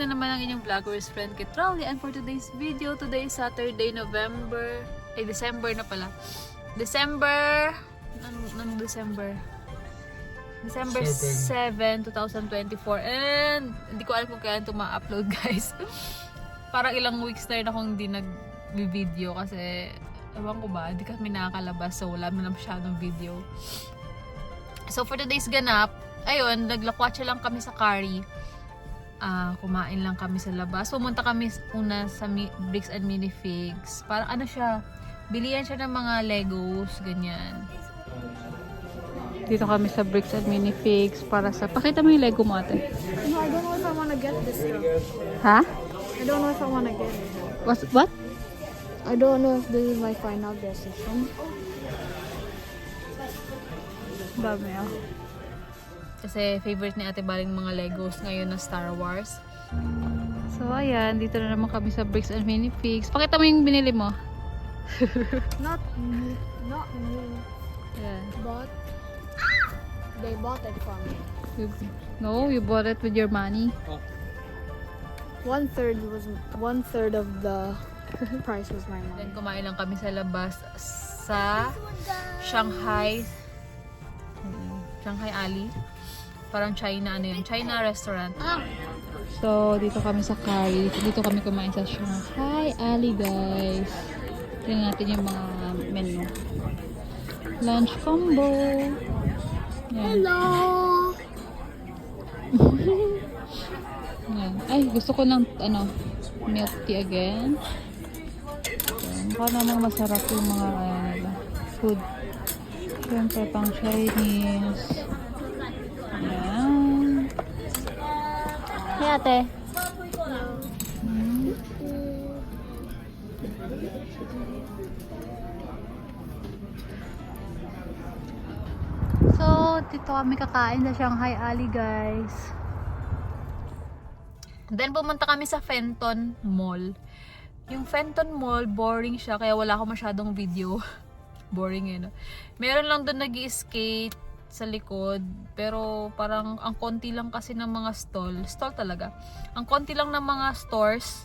na naman ang inyong vlogger's friend Kitrali. And for today's video, today is Saturday, December na pala. December 7, 2024. And hindi ko alam kung kailan ito ma-upload, guys. Parang ilang weeks na rin akong hindi nag-video kasi ewan ko ba, hindi kami nakakalabas, so wala na masyadong video. So for today's ganap, ayun, naglakwatsa lang kami sa Kari. Kumain lang kami sa labas. Pumunta kami una sa Bricks and Minifigs. Parang ano siya, bilihan siya ng mga Legos, ganyan. Dito kami sa Bricks and Minifigs para sa... Pakita mo yung Lego mo, ate. No, I don't know if I want to get this stuff. Ha? I don't know if I want to get it. What? I don't know if this is my final decision. Dami ah. Kasi favorite ni Ate Baling mga Legos ngayon na Star Wars. So ayan, dito na naman kami sa Bricks and Minifigs. Pakita mo yung binili mo. Not me. Ayan. But they bought it from me. No, you bought it with your money. One third of the price was my money. Then kumain lang kami sa labas sa Shanghai Alley. Parang China, ano yun? China restaurant. So, dito kami sa Kari. Dito kami kumain sa Shanghai Alley, guys. Tingnan natin yung mga menu. Lunch combo. Yan. Hello! Yan. Ay, gusto ko ng milk tea again. Mukha namang masarap yung mga food. Siyempre pang Chinese. Yan. Hey ate. So, dito kami kakain sa Shanghai Alley, guys. Then, pumunta kami sa Fenton Mall. Yung Fenton Mall, boring siya, kaya wala ako masyadong video. Boring eh, no? Meron lang doon nag-i-skate sa likod, pero parang ang konti lang kasi ng mga stall talaga. Ang konti lang ng mga stores.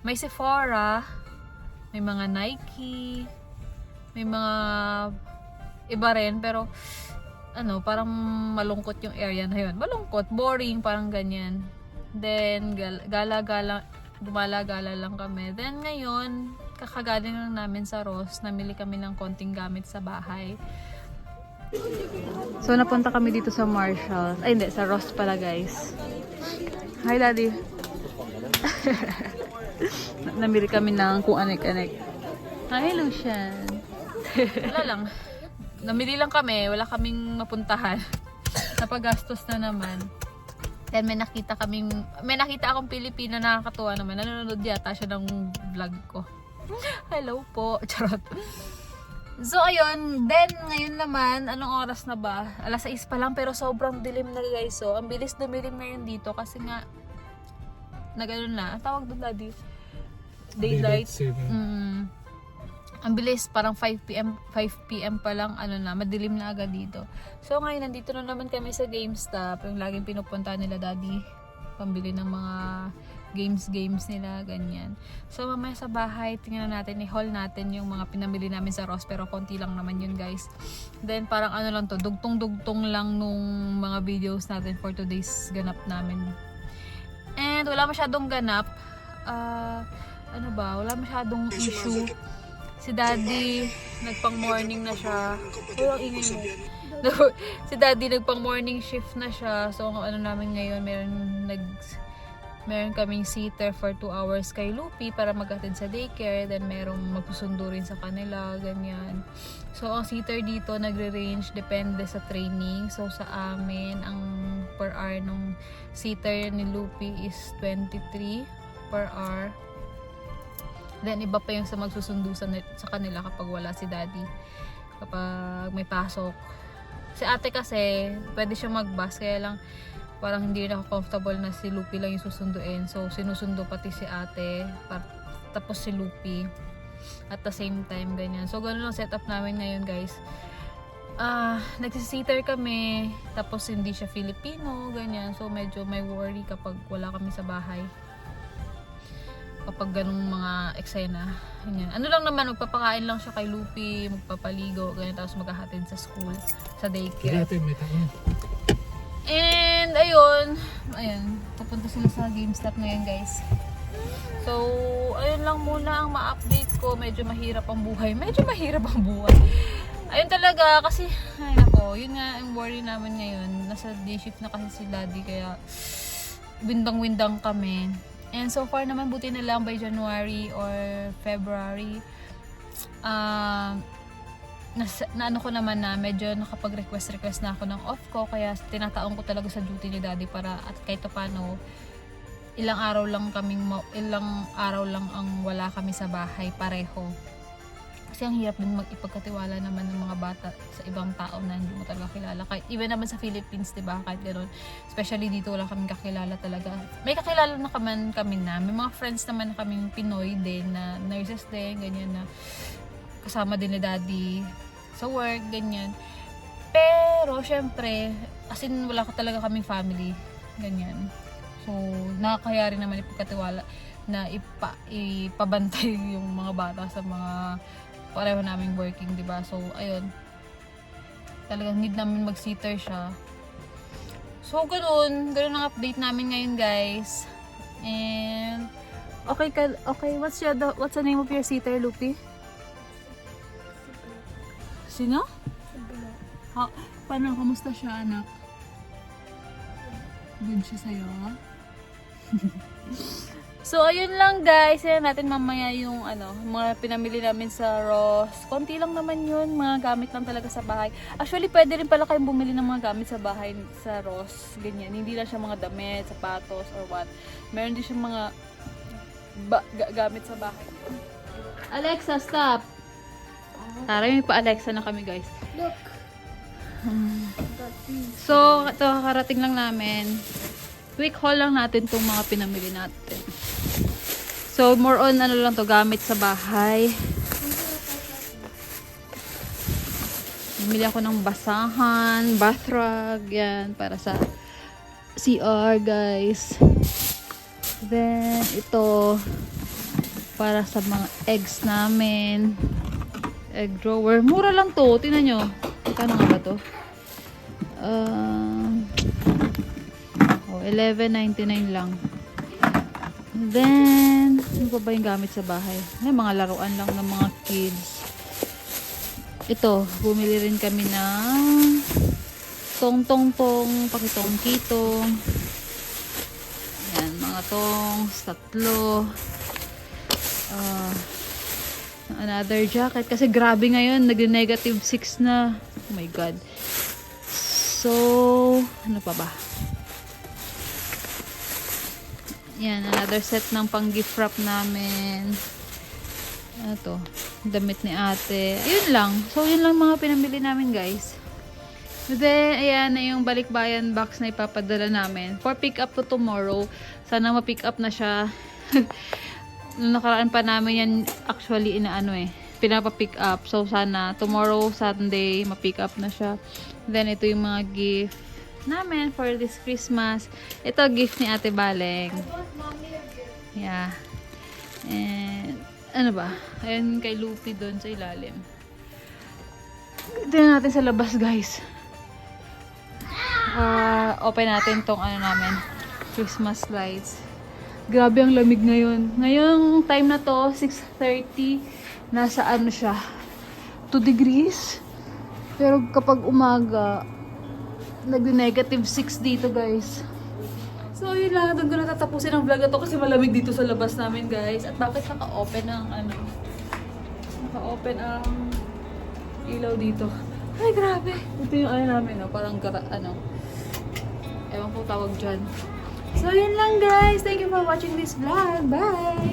May Sephora, may mga Nike, may mga iba rin, pero parang malungkot yung area na yun. Malungkot, boring, parang ganyan. Then, gumala-gala lang kami. Then, ngayon, kakagaling lang namin sa Ross. Namili kami ng konting gamit sa bahay. So, napunta kami dito sa Marshall. Ay, hindi. Sa Ross pala, guys. Hi, Daddy. Namili kami ng kung anek-anek. Hi, Lucian. Wala lang. Namili lang kami. Wala kaming mapuntahan. Napagastos na naman. Then may nakita akong Pilipino na nakakatuwa naman. Nanonood yata siya ng vlog ko. Hello po. Charot. So ayun, then ngayon naman, anong oras na ba? 6:00 pa lang pero sobrang dilim na, guys. So ang bilis dumilim ngayon dito kasi nga tawag doon, Daddy? Daylight. Ang bilis, parang 5 PM pa lang, madilim na agad dito. So ngayon, nandito na naman kami sa GameStop, yung laging pinupunta nila, Daddy, pambili ng mga games nila, ganyan. So mamaya sa bahay, tingnan natin, i-haul natin yung mga pinamili namin sa Ross, pero konti lang naman yun, guys. Then parang lang to, dugtong-dugtong lang nung mga videos natin for today's ganap namin. And wala masyadong ganap. Wala masyadong issue. Si Daddy, nagpang-morning na siya. Walang ingay mo. Si Daddy, nagpang-morning shift na siya. So, namin ngayon, meron kaming sitter for 2 hours kay Lupi para mag-attend sa daycare. Then, merong magsusundo rin sa kanila, ganyan. So, ang sitter dito, nagre-range, depende sa training. So, sa amin, ang per hour nung sitter ni Lupi is 23 per hour. Then, iba pa yung sa magsusundo sa kanila kapag wala si Daddy. Kapag may pasok. Si ate kasi, pwede siya mag-bus. Kaya lang, parang hindi rin ako comfortable na si Lupi lang yung susunduin. So, sinusundo pati si ate. Tapos si Lupi. At the same time, ganyan. So, ganun ang setup namin ngayon, guys. Nagsisitter kami. Tapos, hindi siya Filipino. Ganyan. So, medyo may worry kapag wala kami sa bahay. kapag ganung mga eksena. Ganyan. Ano lang naman, magpapakain lang siya kay Lupi, magpapaligo, ganyan, tapos maghahatid sa school, sa daycare. And ayun, pupunta sila sa GameStop ngayon, guys. So, ayun lang muna ang ma-update ko. Medyo mahirap ang buhay. Ayun talaga, kasi, ay nako, yun nga ang worry namin ngayon. Nasa day shift na kasi si Daddy, kaya windang-windang kami. And so far naman, buti na lang by January or February, na ano ko naman na medyo nakapag-request na ako ng off ko, kaya tinataon ko talaga sa duty ni Daddy para at kahit paano ilang araw lang ang wala kami sa bahay pareho. Kasi ang hirap din mag-ipagkatiwala naman ng mga bata sa ibang tao na hindi mo talaga kilala. Kahit, even naman sa Philippines, diba? Kahit gano'n. Especially dito, wala kaming kakilala talaga. May kakilala na kami na. May mga friends naman na kaming Pinoy din, na nurses din, ganyan, na kasama din ni Daddy sa work, ganyan. Pero, syempre, as in, wala ka talaga kaming family, ganyan. So, nakakaya rin naman ipagkatiwala na ipabantay yung mga bata sa mga pareho naming working, diba? So, ayun. Talagang need namin mag-sitter siya. So, ganun ang update namin ngayon, guys. And, okay, what's the name of your sitter, Lupi? Sino? Paano? Kamusta siya, anak? Good siya sa'yo? So, ayun lang, guys. Yan natin mamaya yung mga pinamili namin sa Ross. Konti lang naman yun. Mga gamit lang talaga sa bahay. Actually, pwede rin pala kayong bumili ng mga gamit sa bahay sa Ross. Ganyan. Hindi lang siya mga damit, sapatos, or what. Meron din siya mga gamit sa bahay. Alexa, stop! Tara, may pa-Alexa na kami, guys. Look. So, ito, kakarating lang namin. Quick haul lang natin itong mga pinamili natin. So, more on lang to, gamit sa bahay. Bumili ako ng basahan, bath rug, yan, para sa CR, guys. Then, ito, para sa mga eggs namin. Egg drawer. Mura lang to, tingnan nyo. Kano nga ba to? $11.99 lang. Then, ano pa ba yung gamit sa bahay? May mga laruan lang ng mga kids. Ito, bumili rin kami ng tong-tong-tong, pakitong-kitong. Yan, mga tongs, tatlo. Another jacket. Kasi grabe ngayon, nag-negative 6 na. Oh my God. So, ano pa ba? Yan, another set ng pang gift wrap namin. Ito, damit ni ate. Ayun lang. So, yun lang mga pinamili namin, guys. Then, ayan na yung balikbayan box na ipapadala namin. For pick up to tomorrow. Sana ma-pick up na siya. Nung nakaraan pa namin yan, actually, pinapa-pick up. So, sana tomorrow, Sunday, ma-pick up na siya. Then, ito yung mga gift namin for this Christmas. Ito, gift ni Ate Baleng. Yeah. And, ano ba? Ayan kay Lupi doon sa ilalim. Tignan natin sa labas, guys. Open natin tong namin. Christmas lights. Grabe ang lamig ngayon. Ngayong time na to, 6:30, nasa siya, 2 degrees. Pero kapag umaga, nag-negative 6 dito, guys. So, yun lang. Doon ko natatapusin ang vlog na to kasi malamig dito sa labas namin, guys. At bakit naka-open ang naka-open ang ilaw dito. Ay, grabe. Ito yung namin, parang ewan ko tawag dyan. So, yun lang, guys. Thank you for watching this vlog. Bye!